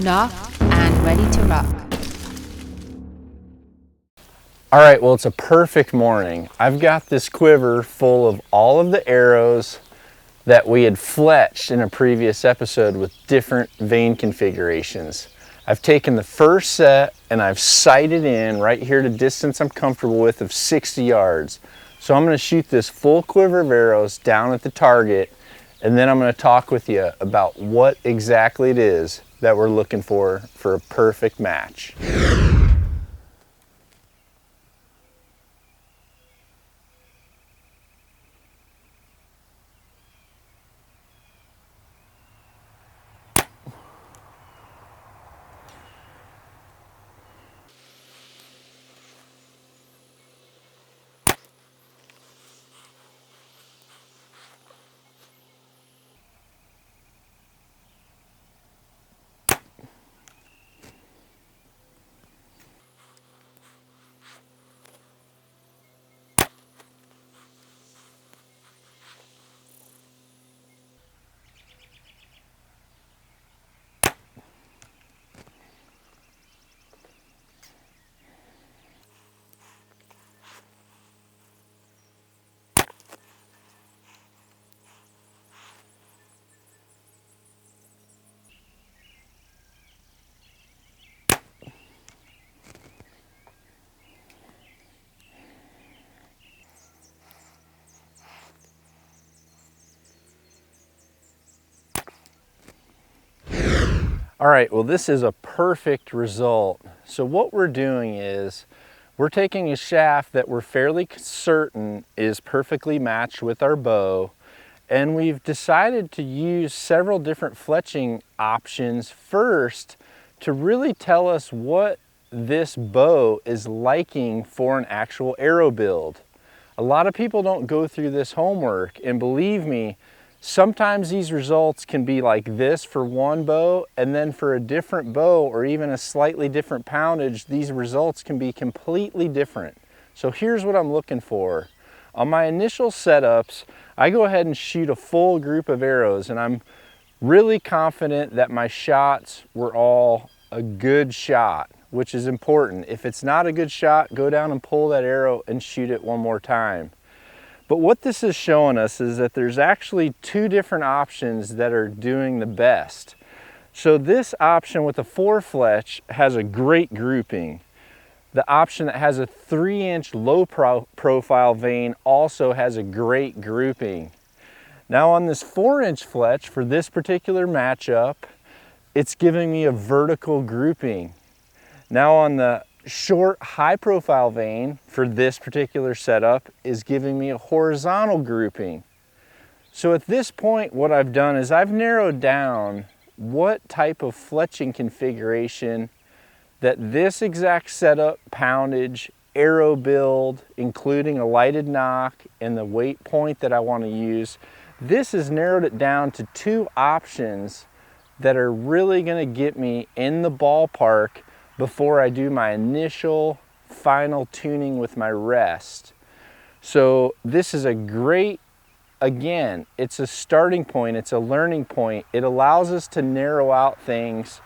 Nocked and ready to rock. All right, well, it's a perfect morning. I've got this quiver full of all of the arrows that we had fletched in a previous episode with different vane configurations. I've taken the first set and I've sighted in right here at a distance I'm comfortable with of 60 yards. So I'm going to shoot this full quiver of arrows down at the target, and then I'm going to talk with you about what exactly it is that we're looking for a perfect match. All right, well, this is a perfect result. So what we're doing is we're taking a shaft that we're fairly certain is perfectly matched with our bow, and we've decided to use several different fletching options first to really tell us what this bow is liking for an actual arrow build. A lot of people don't go through this homework, and believe me, sometimes these results can be like this for one bow, and then for a different bow or even a slightly different poundage, these results can be completely different. So here's what I'm looking for. On my initial setups, I go ahead and shoot a full group of arrows, and I'm really confident that my shots were all a good shot, which is important. If it's not a good shot, go down and pull that arrow and shoot it one more time. But what this is showing us is that there's actually two different options that are doing the best. So this option with a 4-fletch has a great grouping. The option that has a 3-inch low profile vane also has a great grouping. Now on this 4-inch fletch for this particular matchup, it's giving me a vertical grouping. Now on the short high profile vane for this particular setup is giving me a horizontal grouping. So at this point, what I've done is I've narrowed down what type of fletching configuration that this exact setup, poundage, arrow build, including a lighted nock and the weight point that I want to use, this has narrowed it down to two options that are really going to get me in the ballpark before I do my initial final tuning with my rest. So this is a great, again, it's a starting point, it's a learning point. It allows us to narrow out things.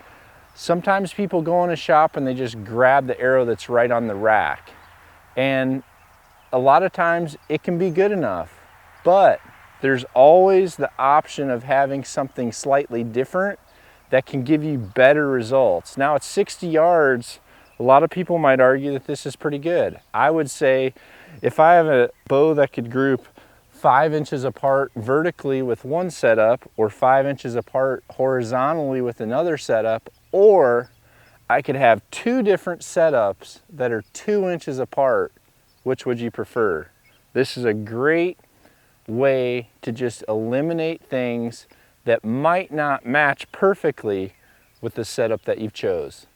Sometimes people go in a shop and they just grab the arrow that's right on the rack. And a lot of times it can be good enough, but there's always the option of having something slightly different that can give you better results. Now at 60 yards, a lot of people might argue that this is pretty good. I would say if I have a bow that could group 5 inches apart vertically with one setup, or 5 inches apart horizontally with another setup, or I could have two different setups that are 2 inches apart, which would you prefer? This is a great way to just eliminate things that might not match perfectly with the setup that you've chose.